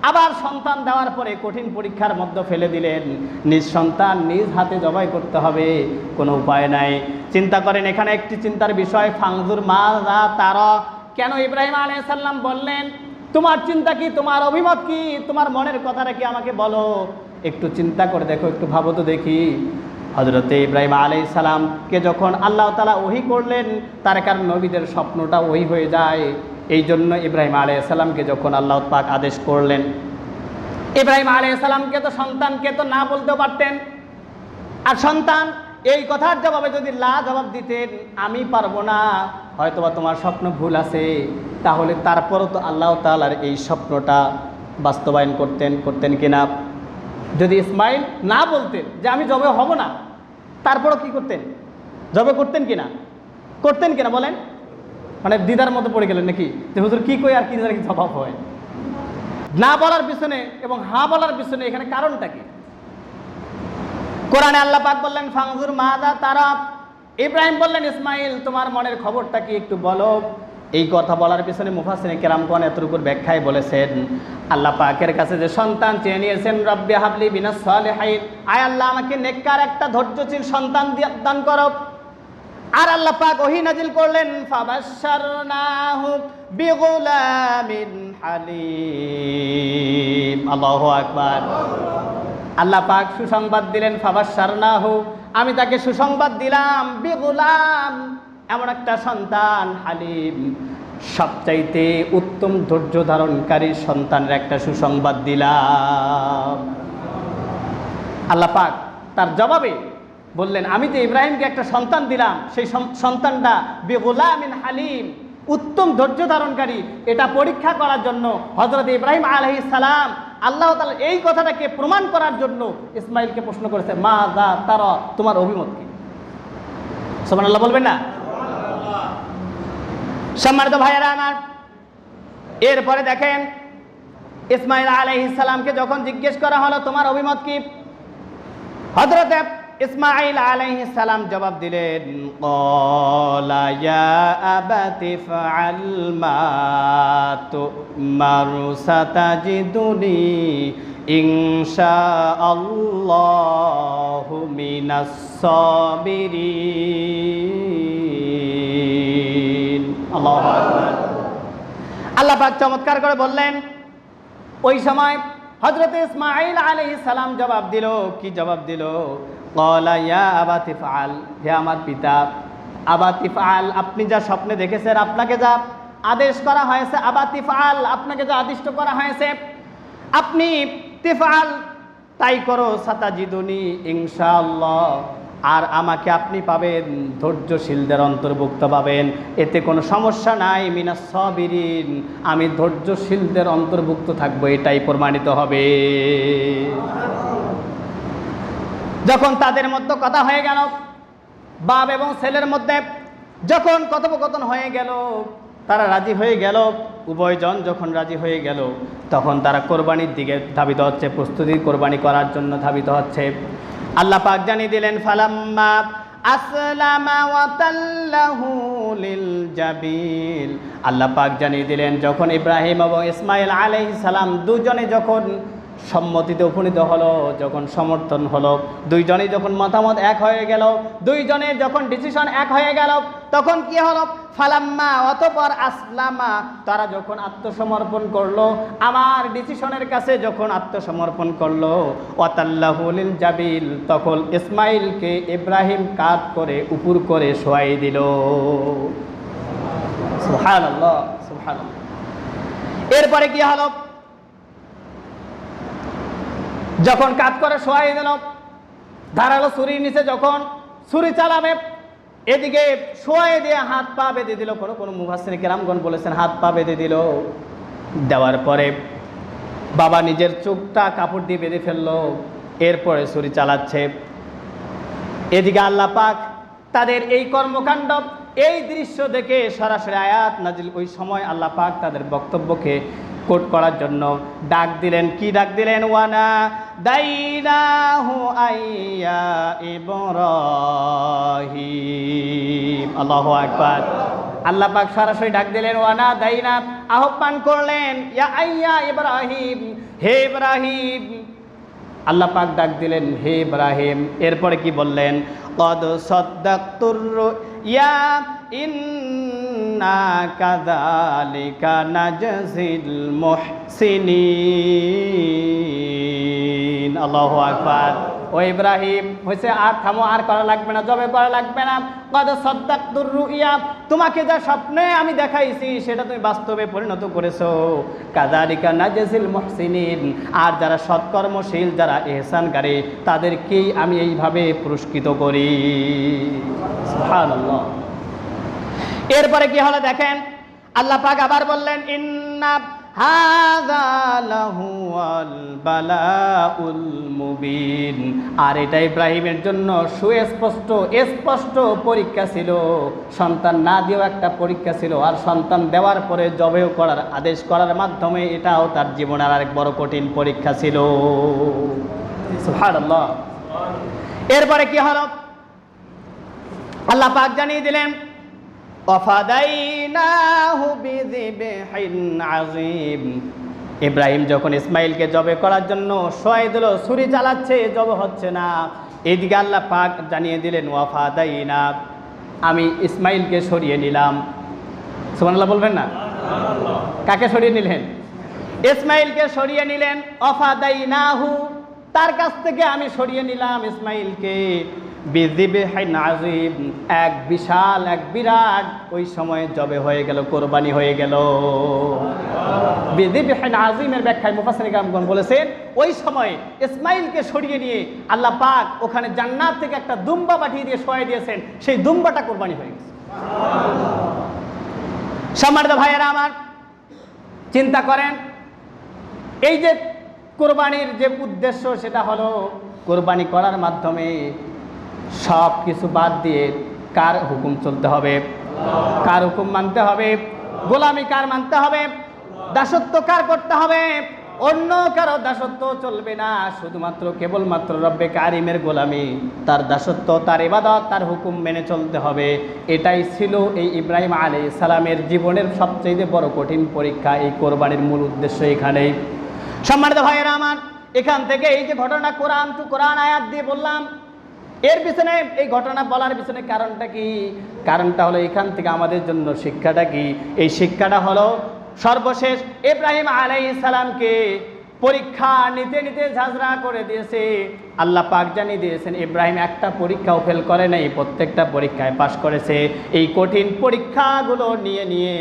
আবার সন্তান দেওয়ার পরে কঠিন পরীক্ষার মধ্যে ফেলে দিলেন। নিজ সন্তান নিজ হাতে জবাই করতে হবে, কোনো উপায় নাই। চিন্তা করেন, এখানে একটি চিন্তার বিষয়, ফানজুর মাযা তারা, কেন ইব্রাহিম আলাইহিস সালাম বললেন, তোমার চিন্তা কি, তোমার অভিমত কি, তোমার মনের কথাটা কি, আমাকে বলো, একটু চিন্তা করে দেখো, একটু ভাবো তো দেখি। হযরতে ইব্রাহিম আলাইহিস সালামকে যখন আল্লাহ তাআলা ওহী করলেন, তার কারণে নবীদের স্বপ্নটা ওহী হয়ে যায়। এই জন্য ইব্রাহিম আলাইহিস সালামকে যখন আল্লাহ পাক আদেশ করলেন, ইব্রাহিম আলাইহিস সালামকে তো সন্তানকে তো না বলতেও পারতেন, আর সন্তান এই কথার জবাবে যদি লা জবাব দিতেন, আমি পারবো না, হয়তোবা তোমার স্বপ্ন ভুল আছে, তাহলে তারপরও তো আল্লাহ তাআলার এই স্বপ্নটা বাস্তবায়ন করতেন কিনা? যদি ইসমাইল না বলতেন যে আমি জবে হব না, তারপরও কি করতেন? জবে করতেন কিনা বলেন? মানে দ্বিধার মতো পড়ে গেলেন নাকি, যে হুজুর কি কই আর কি জবাব হয়? না বলার পিছনে এবং হ্যাঁ বলার পিছনে এখানে কারণটা কি? কোরআনে আল্লাহ পাক বললেন, ফানজুর মাযা তারা, ইব্রাহিম বললেন, ইসমাইল তোমার মনের খবরটা কি, একটু বলো। এই কথা বলার পিছনে মুফাসসিরিনে কেরামগণ এর উপর ব্যাখ্যায় বলেছেন, আল্লাহ পাকের কাছে যে সন্তান চেয়ে নিয়েছেন, রব্বি হাবলি মিনাস সালিহিন, আয় আল্লাহ আমাকে নেককার একটা ধৈর্যশীল সন্তান দান করো। আর আল্লাহ পাক ওহী নাজিল করলেন, ফাবাশশারনাহু বিগুলামিন হালিম। আল্লাহু আকবার। আল্লাহ পাক সুসংবাদ দিলেন, ফাবাশশারনাহু, আমি তাকে সুসংবাদ দিলাম, বিগুলাম, এমন একটা সন্তান, হালিম, সবচাইতে উত্তম ধৈর্য ধারণকারী সন্তানের একটা সুসংবাদ দিলাম। আল্লাহ পাক তার জবাবে বললেন, আমি যে ইব্রাহিমকে একটা সন্তান দিলাম, সেই সন্তানটা বিগুলামিন হালিম, উত্তম ধৈর্য ধারণকারী। এটা পরীক্ষা করার জন্য হযরত ইব্রাহিম আলাইহিস সালাম আল্লাহ তাআলা এই কথাটাকে প্রমাণ করার জন্য ইসমাইলকে প্রশ্ন করেছে, মাযা তারা, তোমার অভিমত কি? সুবহানাল্লাহ বলবেন না? সম্মানিত ভাইয়েরা আমার, এরপরে দেখেন ইসমাইল আলাইহিস সালামকে যখন জিজ্ঞেস করা হলো তোমার অভিমত কি, হযরত ইসমাইল আলাইহিস সালাম জবাব দিলেন, ক্বালা ইয়া আবাতি ফাআল মা তু'মারু সাতাজিদুনি ইনশাআল্লাহু মিনাস সাবিরিন। আল্লাহু আকবার। আল্লাহ পাক চমৎকার করে বললেন, ওই সময় হযরত ইসমাইল আলাইহিস সালাম জবাব দিল, কি জবাব দিল? ক্বালা ইয়া আবাতি ফাআল, হে আমার পিতা, আবাতি ফাআল, আপনি যা স্বপ্নে দেখেছেন, আপনাকে যা আদেশ করা হয়েছে, আবাতি ফাআল, আপনাকে যা আদিষ্ট করা হয়েছে, আপনি তিফআল তাই করো, সাতাজিদুনি ইনশাআল্লাহ, আর আমাকে আপনি পাবেন ধৈর্যশীলদের অন্তর্ভুক্ত পাবেন, এতে কোনো সমস্যা নাই, মিনাস সাবিরিন, আমি ধৈর্যশীলদের অন্তর্ভুক্ত থাকবো, এটাই প্রমাণিত হবে। যখন তাদের মধ্যে কথা হয়ে গেল, বাপ এবং ছেলের মধ্যে যখন কথোপকথন হয়ে গেল, তারা রাজি হয়ে গেল, উভয়জন যখন রাজি হয়ে গেল, তখন তারা কোরবানির দিকে ধাবিত হচ্ছে, প্রস্তুতি কোরবানি করার জন্য ধাবিত হচ্ছে। আল্লাহ পাক জানিয়ে দিলেন, ফালাম্মা আসলামা ওয়া তাল্লাহু লিল জাবিল, আল্লাহ পাক জানিয়ে দিলেন যখন ইব্রাহিম এবং ইসমাইল আলাইহিস সালাম দুজনে যখন সম্মতিতে উপনীত হলো, যখন সমর্থন হলো, দুইজনেই যখন মতামত এক হয়ে গেল, দুইজনের যখন ডিসিশন এক হয়ে গেল, তখন কি হলো? ফালাম্মা, অতঃপর আসলামা, তারা যখন আত্মসমর্পণ করলো, আমার ডিসিশনের কাছে যখন আত্মসমর্পণ করলো, ওয়াতাল্লাহু লিল জাবিল, তখন ইসমাইলকে ইব্রাহিম কাঁধ করে উপর করে শোয়াই দিল। সুবহানাল্লাহ, সুবহানাল্লাহ। এরপরে কি হলো? যখন কাঁধ করে শোয়াই দিল, ধারালো ছুরির নিচে যখন ছুরি চালাবে, এদিকে শোয়াই দিয়ে হাত পা বেঁধে দিল। কোনো মুফাসসির কেরামগণ বলেছেন হাত পা বেঁধে দিল। দেওয়ার পরে বাবা নিজের চোখটা কাপড় দিয়ে বেঁধে ফেললো, এরপরে ছুরি চালাচ্ছে। এদিকে আল্লাহ পাক তাদের এই কর্মকাণ্ড, এই দৃশ্য দেখে সরাসরি আয়াত নাজিল। ওই সময় আল্লাহ পাক তাদের বক্তব্যকে কোট করার জন্য ডাক দিলেন। কি ডাক দিলেন? ওয়ানা দাইনাহু আইয়া ইব্রাহিম। আল্লাহু আকবার। আল্লাহ পাক সরাসরি ডাক দিলেন, ওয়ানা দাইনা, আহ্বান করলেন, ইয়া আইয়া ইব্রাহিম, হে ইব্রাহিম। আল্লাহ পাক ডাক দিলেন, হে ইব্রাহিম। এরপরে কি বললেন? কদ সাদ্দাকতুর রুইয়া ইন্না কাযালিকা নাজজিল মুহসিনিন। আল্লাহু আকবার। ও ইব্রাহিম, হয়েছে, আর থামো, আর করা লাগবে না, জবে করা লাগবে না। কদ সাদ্দাকতুর রুইয়া, তোমাকে যা স্বপ্নে আমি দেখাইছি সেটা তুমি বাস্তবে পরিণত করেছো। কাযালিকা নাজজিল মুহসিনিন, আর যারা সৎকর্মশীল, যারা ইহসানকারী, তাদেরকেই আমি এইভাবে পুরস্কৃত করি। সুবহানাল্লাহ। এরপরে কি হলো দেখেন, আল্লাহ পাক আবার বললেন, ইন্না হাযা লাহুল বালাউল মুবিন, আর এটা ইব্রাহিমের জন্য স্পষ্ট পরীক্ষা ছিল। সন্তান না দিয়েও একটা পরীক্ষা ছিল, আর সন্তান দেওয়ার পরে জবেও করার আদেশ করার মাধ্যমে এটাও তার জীবনের আরেক বড় কঠিন পরীক্ষা ছিল। সুবহানাল্লাহ। এরপরে কি হলো? আল্লাহ পাক জানিয়ে দিলেন, ওয়াফাদাইনাহু বিযিবহিন আযীম, ইব্রাহিম যখন ইসমাইলকে জবে করার জন্য শোয়াই দিল, ছুরি চালাচ্ছে, জবে হচ্ছে না। এদিকে আল্লাহ পাক জানিয়ে দিলেন, ওয়াফাদাইনা, আমি ইসমাইলকে সরিয়ে নিলাম। সুবহানাল্লাহ বলবেন না? কাকে সরিয়ে নিলেন? ইসমাইলকে সরিয়ে নিলেন। ওয়াফাদাইনাহু, তার কাছ থেকে আমি সরিয়ে নিলাম ইসমাইলকে। বিযিবহিন আযীম, এক বিশাল, এক বিরাট, ওই সময় জবে হয়ে গেল, কোরবানি হয়ে গেল। বিযিবহিন আযীমের ব্যাখ্যায় মুফাসসির কেরামগণ বলেছেন, ওই সময় ইসমাইলকে সরিয়ে নিয়ে আল্লাহ পাক ওখানে জান্নাত থেকে একটা দুম্বা পাঠিয়ে দিয়ে শোয়াই দিয়েছেন, সেই দুম্বাটা কোরবানি হয়ে গেছে। সম্মানিত ভাইয়েরা আমার, চিন্তা করেন, এই যে কোরবানির যে উদ্দেশ্য, সেটা হলো কোরবানি করার মাধ্যমে সব কিছু বাদ দিয়ে কার হুকুম চলতে হবে, কার হুকুম মানতে হবে, গোলামি কার মানতে হবে, দাসত্ব কার করতে হবে, অন্য কারো দাসত্ব চলবে না, শুধুমাত্র কেবলমাত্র রব্বে কারিমের গোলামি, তার দাসত্ব, তার ইবাদত, তার হুকুম মেনে চলতে হবে। এটাই ছিল এই ইব্রাহিম আলাইহিস সালামের জীবনের সবচেয়ে বড় কঠিন পরীক্ষা। এই কোরবানির মূল উদ্দেশ্য এখানেই। সম্মানিত ভাইয়েরা আমার, এখান থেকে এই যে ঘটনা, কোরআন টু কোরআন আয়াত দিয়ে বললাম, এর পিছনে, এই ঘটনা বলার পিছনে কারণটা কি? কারণটা হলো এখান থেকে আমাদের জন্য শিক্ষাটা কি? এই শিক্ষাটা হলো সর্বশেষ ইব্রাহিম আলাইহিস সালামকে পরীক্ষা নিতে নিতে ঝাঁঝরা করে দিয়েছে। আল্লাহ পাক জানিয়ে দিয়েছেন ইব্রাহিম একটা পরীক্ষাও ফেল করে নাই, প্রত্যেকটা পরীক্ষায় পাশ করেছে। এই কঠিন পরীক্ষাগুলো নিয়ে নিয়ে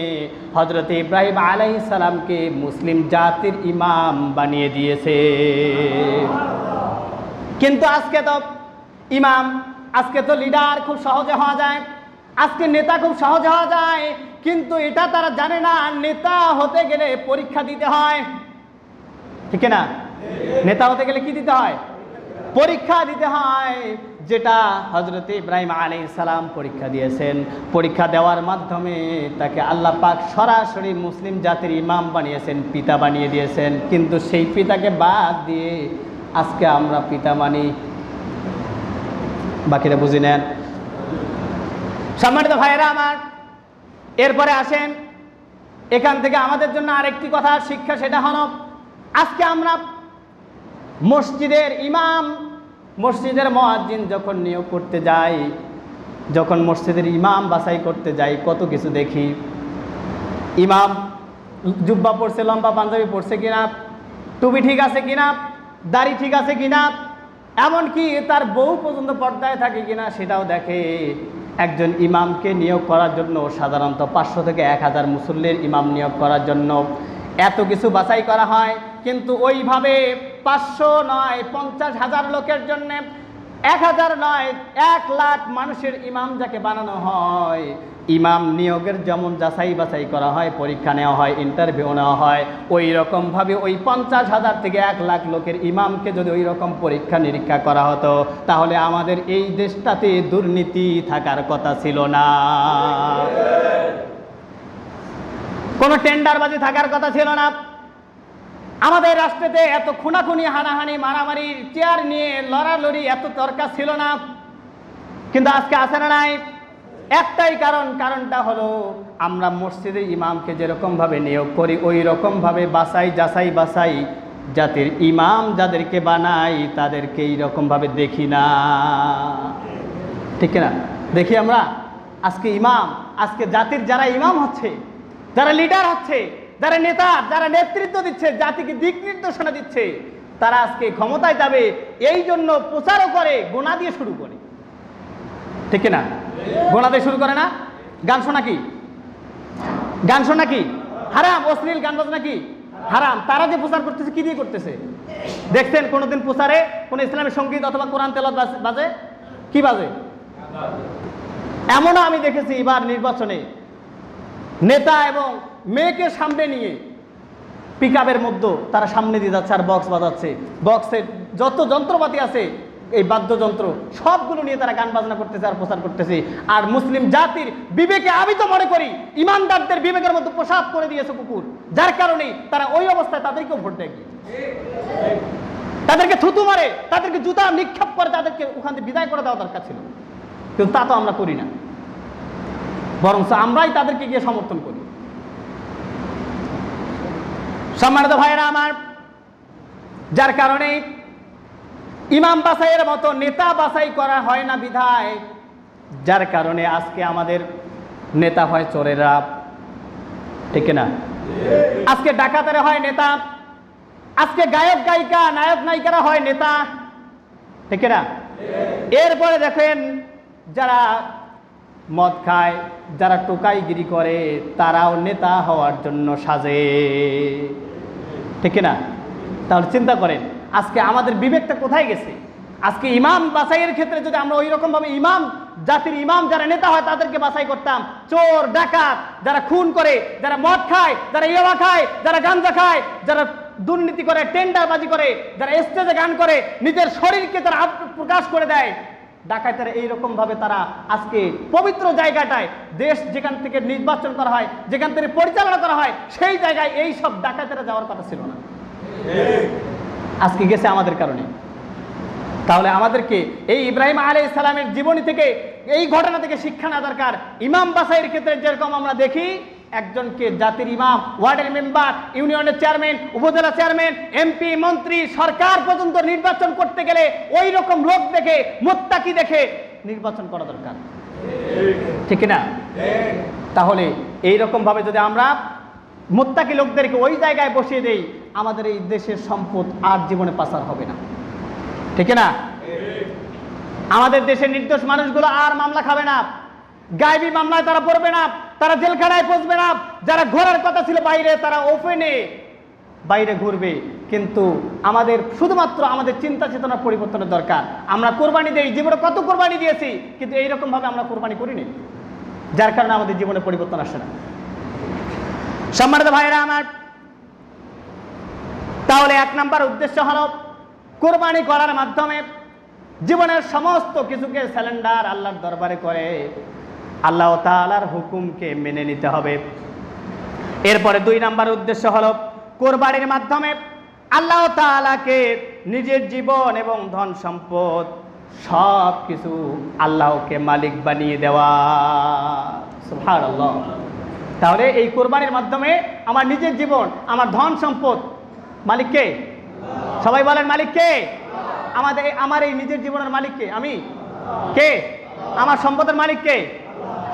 হযরত ইব্রাহিম আলাইহিস সালামকে মুসলিম জাতির ইমাম বানিয়ে দিয়েছে। কিন্তু আজকে তো ইমাম, আজকে তো লিডার খুব সহজে হওয়া যায়, আজকে নেতা খুব সহজে হওয়া যায়, কিন্তু এটা তারা জানে না নেতা হতে গেলে পরীক্ষা দিতে হয়। ঠিক না? নেতা হতে গেলে কি দিতে হয়? পরীক্ষা দিতে হয়, যেটা হযরত ইব্রাহিম আলাইহিস সালাম পরীক্ষা দিয়েছেন। পরীক্ষা দেওয়ার মাধ্যমে তাকে আল্লাহ পাক সরাসরি মুসলিম জাতির ইমাম বানিয়েছেন, পিতা বানিয়ে দিয়েছেন। কিন্তু সেই পিতাকে বাদ দিয়ে আজকে আমরা পিতা মানি, বাকিরা বুঝি নেন। সম্মানিত ভাইয়েরা আমার, এরপরে আসেন এখান থেকে আমাদের জন্য আরেকটি কথা শিক্ষা, সেটা হলো আজকে আমরা মসজিদের ইমাম, মসজিদের মুয়াজ্জিন যখন নিয়োগ করতে যাই, যখন মসজিদের ইমাম বাছাই করতে যাই, কত কিছু দেখি। ইমাম জুব্বা পরছে, লম্বা পাঞ্জাবি পরছে কিনা, টুপি ঠিক আছে কিনা, দাড়ি ঠিক আছে কিনা, এমনকি তার বউ পর্যন্ত পর্দায় থাকে কিনা সেটাও দেখে। একজন ইমামকে নিয়োগ করার জন্য সাধারণত 500 থেকে 1000 মুসল্লির ইমাম নিয়োগ করার জন্য এত কিছু বাছাই করা হয়। কিন্তু ওইভাবে 500 নয়, 50,000 লোকের জন্য, 1000 নয়, 1 লাখ মানুষের ইমাম যাকে বানানো হয়, ইমাম নিয়োগের যেমন যাচাই বাছাই করা হয়, পরীক্ষা নেওয়া হয়, ইন্টারভিউ নেওয়া হয়, ওই রকমভাবে ওই 50,000 থেকে 1 লাখ লোকের ইমামকে যদি ওই রকম পরীক্ষা নিরীক্ষা করা হতো, তাহলে আমাদের এই দেশটাতে দুর্নীতি থাকার কথা ছিল না, কোনো টেন্ডারবাজি থাকার কথা ছিল না, আমাদের রাষ্ট্রেতে এত খুনাখুনি, হানাহানি, মারামারি, চেয়ার নিয়ে লড়ালড়ি, এত তর্কা ছিল না। কিন্তু আজকে আছে না নাই? একটাই কারণ, কারণটা হলো আমরা মসজিদের ইমামকে যেরকমভাবে নিয়োগ করি, ওই রকমভাবে যাচাই বাছাই জাতির ইমাম যাদেরকে বানাই তাদেরকে এইরকমভাবে দেখি না। ঠিক না? দেখি আমরা আজকে ইমাম, আজকে জাতির যারা ইমাম হচ্ছে, যারা লিডার হচ্ছে, যারা নেতা, যারা নেতৃত্ব দিচ্ছে, জাতিকে দিক নির্দেশনা দিচ্ছে, তারা আজকে ক্ষমতায় যাবে এই জন্য প্রচারও করে, গোনা দিয়ে শুরু করে। ঠিক না? গোনা দিয়ে শুরু করে না? গান শোনা কি? গান শোনা কি হারাম? অশ্লীল গান বাজনা কি হারাম? তারা যে প্রচার করতেছে কি দিয়ে করতেছে? দেখছেন কোনোদিন প্রচারে কোন ইসলামী সঙ্গীত অথবা কোরআন তেলাওয়াত বাজে? কি বাজে? এমনও আমি দেখেছি এবার নির্বাচনে নেতা এবং মেয়েকে সামনে নিয়ে পিকআপের মধ্যে তারা সামনে দিয়ে যাচ্ছে আর বক্স বাজাচ্ছে। বক্সের যত যন্ত্রপাতি আছে, এই বাদ্যযন্ত্র সবগুলো নিয়ে তারা গান বাজনা করতেছে আর প্রচার করতেছে। আর মুসলিম জাতির বিবেকে, আমি তো মনে করি ইমানদারদের বিবেকের মধ্যে প্রসাব করে দিয়েছে কুকুর, যার কারণে তারা ওই অবস্থায় তাদেরকেও ভোট দেয়, তাদেরকে থুতু মারে, তাদেরকে জুতা নিক্ষেপ করে, তাদেরকে ওখান থেকে বিদায় করে দেওয়া দরকার ছিল। কিন্তু তা তো আমরা করি না, বরং আমরাই তাদেরকে গিয়ে সমর্থন করি। সম্মানিত ভাইয়েরা আমার, যার কারণে ইমাম বাছাইয়ের মতো নেতা বাছাই করা হয় না বিধায়, যার কারণে আজকে আমাদের নেতা হয় চোরেরা। ঠিক না? আজকে ডাকাতেরা হয় নেতা, আজকে গায়ক গায়িকা, নায়ক নায়িকারা হয় নেতা। ঠিক না? এরপরে দেখেন যারা মদ খায়, যারা টোকাইগিরি করে, তারাও নেতা হওয়ার জন্য সাজে। ঠিক না? তাহলে চিন্তা করেন আজকে আমাদের বিবেকটা কোথায় গেছে? আজকে ইমাম বাছাইয়ের ক্ষেত্রে যদি আমরা ওই রকম ভাবে ইমাম, জাতির ইমাম যারা নেতা হয় তাদেরকে বাছাই করতাম, চোর ডাকাত, যারা খুন করে, যারা মদ খায়, যারা ইয়াবা খায়, যারা গাঞ্জা খায়, যারা দুর্নীতি করে, টেন্ডারবাজি করে, যারা স্টেজে গান করে, নিজের শরীরকে তারা প্রকাশ করে দেয়, ডাকাতেরা এইরকম ভাবে তারা আজকে পবিত্র জায়গাটায়, দেশ যেখান থেকে নির্বাচন করা হয়, যেখান থেকে পরিচালনা করা হয়, সেই জায়গায় এই সব ডাকাতেরা যাওয়ার কথা ছিল না। আজকে গেছে আমাদের কারণে। তাহলে আমাদেরকে এই ইব্রাহিম আলাইহিস সালামের জীবনী থেকে, এই ঘটনা থেকে শিক্ষা নেওয়া দরকার। ইমাম বাছাইয়ের ক্ষেত্রে যেরকম আমরা দেখি একজনকে জাতির ইমাম, ওয়ার্ডের মেম্বার, ইউনিয়নের চেয়ারম্যান, উপজেলা চেয়ারম্যান, এমপি, মন্ত্রী, সরকার পর্যন্ত নির্বাচন করতে গেলে ওই রকম লোক দেখে, মুত্তাকি দেখে নির্বাচন করা দরকার, ঠিক না? তাহলে এইরকম ভাবে যদি আমরা মুত্তাকি লোকদেরকে ওই জায়গায় বসিয়ে দেই, আমাদের এই দেশের সম্পদ আর জীবনে পাচার হবে না, ঠিক না? আমাদের দেশের নির্দোষ মানুষগুলো আর মামলা খাবে না, গায়েবী মামলায় তারা পড়বে না, তারা জেলখানায় পৌঁছবে না। যারা ঘোরার কথা ছিল বাইরে, তারা ওপেনে বাইরে ঘুরবে। কিন্তু আমাদের শুধুমাত্র আমাদের চিন্তা চেতনার পরিবর্তনের দরকার। আমরা কোরবানি দেই, জীবনে কত কোরবানি দিয়েছি, কিন্তু এইরকম ভাবে আমরা কোরবানি করিনি, যার কারণে আমাদের জীবনে পরিবর্তন আসে না। সম্মানিত ভাইরা আমার, তাহলে 1 নম্বর উদ্দেশ্য হলো কোরবানি করার মাধ্যমে জীবনের সমস্ত কিছুকে স্যালেন্ডার আল্লাহর দরবারে করে আল্লাহ তাআলার হুকুমকে মেনে নিতে হবে। এরপরে 2 নম্বর উদ্দেশ্য হলো কোরবানির মাধ্যমে আল্লাহ তাআলাকে নিজের জীবন এবং ধন সম্পদ সব কিছু আল্লাহকে মালিক বানিয়ে দেওয়া। সুবহানাল্লাহ। তাহলে এই কোরবানির মাধ্যমে আমার নিজের জীবন, আমার ধন সম্পদ মালিক কে? সবাই বলেন মালিক কে? আমার এই নিজের জীবনের মালিক কে? আমি কে? আমার সম্পদের মালিক কে?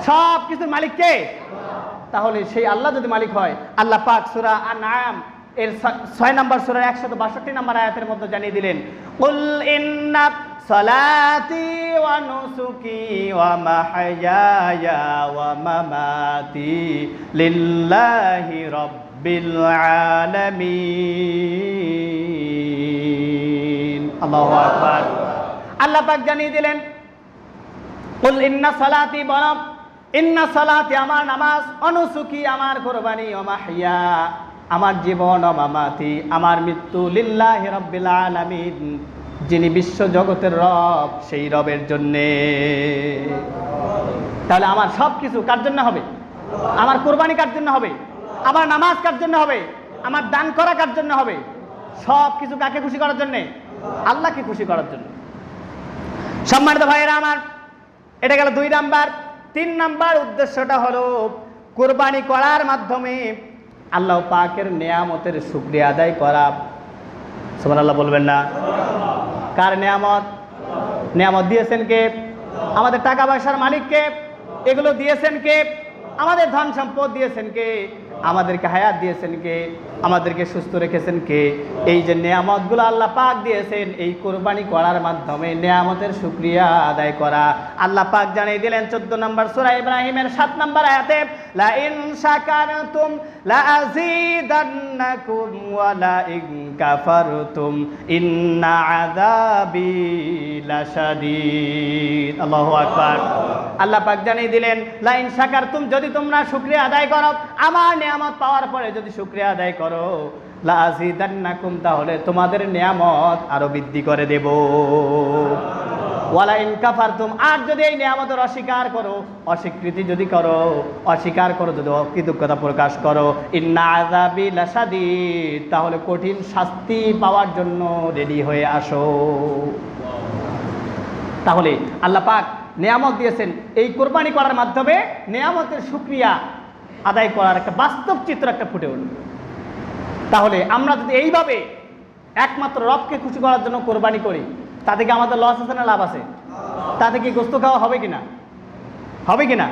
সব কিছুর মালিক কে? তাহলে সেই আল্লাহ যদি মালিক হয়, আল্লাহ পাক সূরা আনআম এর 6 নম্বর সূরার 162 নম্বর আয়াতের মধ্যে জানিয়ে দিলেন, কুল ইন্না সালাতি ওয়া নুসুকি ওয়া মাহইয়ায়া ওয়া মামাতি লিল্লাহি রাব্বিল আলামিন। আল্লাহু আকবার। আল্লাহ পাক জানিয়ে দিলেন, কুল ইন্না সালাতি, বলো ইন্না সালাতি আমার নামাজ, অনুসুকি আমার কুরবানি, ও মাহইয়া আমার জীবন, ও মামাতি আমার মৃত্যু, লিল্লাহি রাব্বিল আলামিন যিনি বিশ্ব জগতের রব, সেই রবের জন্যে। তাহলে আমার সব কিছু কার জন্য হবে? আমার কোরবানি কার জন্য হবে? আমার নামাজ কার জন্য হবে? আমার দান করা কার জন্য হবে? সব কিছু কাকে খুশি করার জন্যে? আল্লাহকে খুশি করার জন্য। সম্মানিত ভাইয়েরা আমার, এটা গেল 2 নাম্বার। 3 নাম্বার উদ্দেশ্যটা হলো কোরবানি করার মাধ্যমে আল্লাহ পাকের নেয়ামতের শুকরিয়া আদায় করা। সুবহানাল্লাহ বলবেন না? কার নেয়ামত? নেয়ামত দিয়েছেন কে? আমাদের টাকা পয়সার মালিক কে? এগুলো দিয়েছেন কে? আমাদের ধন সম্পদ দিয়েছেন কে? আমাদেরকে হায়াত দিয়েছেন কে? আমাদেরকে সুস্থ রেখেছেন কে? এই যে নেয়ামতগুলো আল্লাহ পাক দিয়েছেন, এই কোরবানি করার মাধ্যমে নেয়ামতের শুকরিয়া আদায় করা। আল্লাহ পাক জানিয়ে দিলেন 14 নম্বর সূরা ইব্রাহিমের 7 নম্বর আয়াতে, লা ইন শাকারতুম লা আযীদান্নাকুম ওয়া লা ইন কাফারতুম ইন্না আযাবি লাশাদীদ। আল্লাহু আকবার। আল্লাহ পাক জানিয়ে দিলেন, লা ইন শাকারতুম, যদি তোমরা শুকরিয়া আদায় করো, আমার নিয়ামত পাওয়ার পরে যদি শুকরিয়া আদায় করো, লা আযীদান্নাকুম, তাহলে তোমাদের নিয়ামত আরো বৃদ্ধি করে দেব। ওয়ালা ইন কাফারতুম, আর যদি এই নিয়ামতের অস্বীকার করো, অস্বীকৃতি যদি করো, অস্বীকার করো, যদি অকৃতজ্ঞতা প্রকাশ করো, ইন্না আযাবি লাশাদীদ, তাহলে কঠিন শাস্তি পাওয়ার জন্য রেডি হয়ে আসো। তাহলে আল্লাহ পাক নিয়ামত দিয়েছেন, এই কোরবানি করার মাধ্যমে নিয়ামতের শুকরিয়া আদায় করার একটা বাস্তব চিত্র একটা ফুটে উঠল। তাহলে আমরা যদি এইভাবে একমাত্র রবকে খুশি করার জন্য কোরবানি করি, তাতে কি আমাদের লস আছে না লাভ আছে? তাতে কি গোস্ত খাওয়া হবে কিনা? হবে কিনা?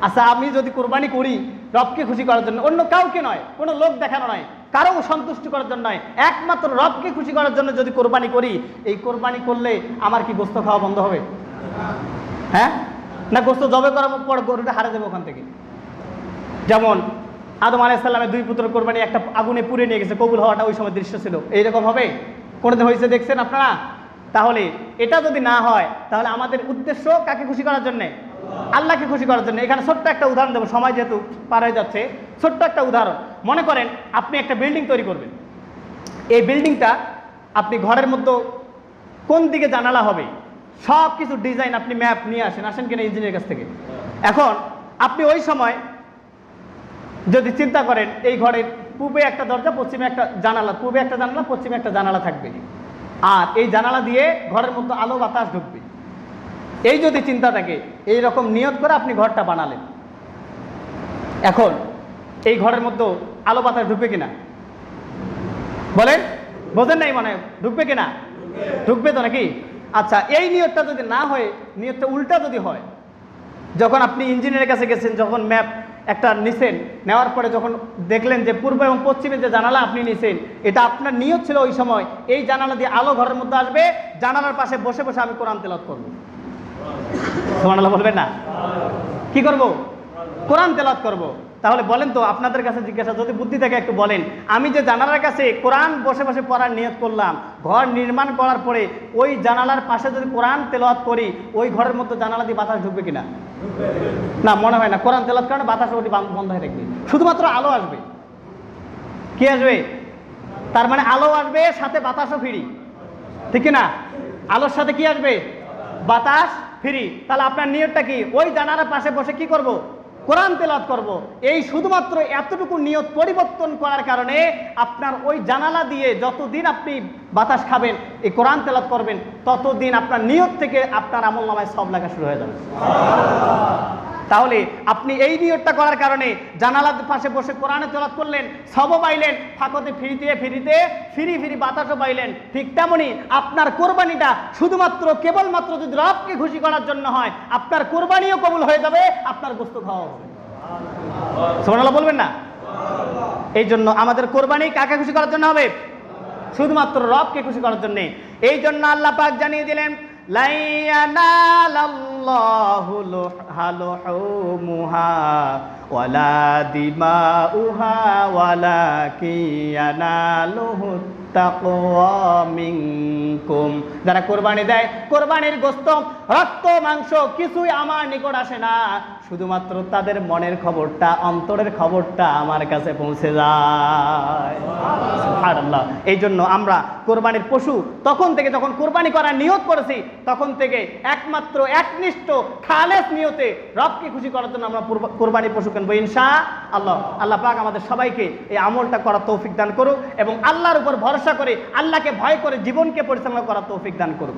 আচ্ছা, আমি যদি কোরবানি করি রবকে খুশি করার জন্য, অন্য কাউকে নয়, কোনো লোক দেখানো নয়, কারো সন্তুষ্ট করার জন্য নয়, একমাত্র রবকে খুশি করার জন্য যদি কোরবানি করি, এই কোরবানি করলে আমার কি গোস্ত খাওয়া বন্ধ হবে? হ্যাঁ না? গোস্ত জবে করার পর গরুটা হারে যাবে ওখান থেকে। যেমন আদম আলাইহিস সালামের 2 পুত্র কোরবানি একটা আগুনে পুড়ে নিয়ে গেছে, কবুল হওয়াটা ওই সময় দৃশ্য ছিল। এইরকম হবে? কোনোদিন হয়েছে দেখছেন আপনারা? তাহলে এটা যদি না হয়, তাহলে আমাদের উদ্দেশ্য কাকে খুশি করার জন্যে? আল্লাহকে খুশি করার জন্য। এখানে ছোট্ট একটা উদাহরণ দেবো, সময় যেহেতু পার হয়ে যাচ্ছে। ছোট্ট একটা উদাহরণ, মনে করেন আপনি একটা বিল্ডিং তৈরি করবেন। এই বিল্ডিংটা আপনি ঘরের মধ্যে কোন দিকে জানালা হবে, সব কিছু ডিজাইন আপনি ম্যাপ নিয়ে আসেন কিনা ইঞ্জিনিয়ারের কাছ থেকে। এখন আপনি ওই সময় যদি চিন্তা করেন এই ঘরের পূবে একটা দরজা, পশ্চিমে একটা জানালা, পূবে একটা জানালা, পশ্চিমে একটা জানালা থাকবে, আর এই জানালা দিয়ে ঘরের মধ্যে আলো বাতাস ঢুকবে। এই যদি চিন্তা থাকে, এইরকম নিয়ত করে আপনি ঘরটা বানালেন, এখন এই ঘরের মধ্যে আলো বাতাস ঢুকবে কিনা বলেন? বোঝেন নাই মানে ঢুকবে কিনা? ঢুকবে তো নাকি? আচ্ছা, এই নিয়তটা যদি না হয়, নিয়তটা উল্টা যদি হয়, যখন আপনি ইঞ্জিনিয়ারের কাছে গেছেন, যখন ম্যাপ একটা নিছেন, নেওয়ার পরে যখন দেখলেন যে পূর্ব এবং পশ্চিমে যে জানালা আপনি নিছেন, এটা আপনার নিয়ত ছিল ওই সময় এই জানালা দিয়ে আলো ঘরের মধ্যে আসবে, জানালার পাশে বসে বসে আমি কোরআন তেলাওয়াত করব। সুবহানাল্লাহ বলবেন না? কি করব? কোরআন তেলাওয়াত করব। তাহলে বলেন তো, আপনাদের কাছে জিজ্ঞাসা, যদি বুদ্ধি থাকে একটু বলেন, আমি যে জানালার কাছে কোরআন বসে বসে পড়ার নিয়ত করলাম, ঘর নির্মাণ করার পরে ওই জানালার পাশে যদি কোরআন তেলাওয়াত করি, ওই ঘরের মধ্যে জানালা দিয়ে বাতাস ঢুকবে কিনা? না, মনে হয় না। কোরআন তেলাওয়াত কারণে বাতাস ওটি বন্ধ হয়ে থাকবে, শুধুমাত্র আলো আসবে। কি আসবে? তার মানে আলো আসবে, সাথে বাতাসও ফ্রি, ঠিক না? আলোর সাথে কি আসবে? বাতাস ফ্রি। তাহলে আপনার নিয়তটা কি? ওই জানালার পাশে বসে কি করব? কোরআন তেলাওয়াত করব। এই শুধুমাত্র এতটুকু নিয়ত পরিবর্তন করার কারণে আপনার ওই জানালা দিয়ে যতদিন আপনি বাতাস খাবেন, এই কোরআন তেলাওয়াত করবেন, ততদিন আপনার নিয়ত থেকে আপনার আমলনামায় সওয়াব লেখা শুরু হয়ে যাবে। তাহলে আপনি এই নিয়তটা করার কারণে জানালার পাশে বসে কোরআনে তেলাওয়াত করলেন, সওয়াব পাইলেন, ফাঁকতে ফিরি বাতাসও পাইলেন। ঠিক তেমনি আপনার কোরবানিটা শুধুমাত্র কেবলমাত্র যদি রবকে খুশি করার জন্য হয়, আপনার কোরবানিও কবুল হয়ে যাবে, আপনার গোশত খাওয়া হবে। সুবহানাল্লাহ বলবেন না? এই জন্য আমাদের কোরবানি কাকে খুশি করার জন্য হবে? শুধুমাত্র রবকে খুশি করার জন্য। এই জন্য আল্লাহ পাক জানিয়ে দিলেন, লা ইয়ানালাল্লাহু লুহুমুহা ওয়ালা দিমাউহা ওয়ালাকিন ইয়ানালুহুত তাকওয়া মিনকুম। যারা কোরবানি দেয়, কোরবানির গোশত, রক্ত, মাংস কিছুই আমার নিকট আসে না, শুধুমাত্র তাদের মনের খবরটা, অন্তরের খবরটা আমার কাছে পৌঁছে যায়। সুবহানাল্লাহ। এই জন্য আমরা কোরবানির পশু তখন থেকে, যখন কোরবানি করার নিয়ত করেছি, তখন থেকে একমাত্র একনিষ্ঠ খালেস নিয়তে রবকে খুশি করার জন্য আমরা কোরবানির পশু কিনবো ইনশাআল্লাহ। আল্লাহ পাক আমাদের সবাইকে এই আমলটা করার তৌফিক দান করুক এবং আল্লাহর উপর ভরসা করে, আল্লাহকে ভয় করে জীবনকে পরিচালনা করার তৌফিক দান করুক।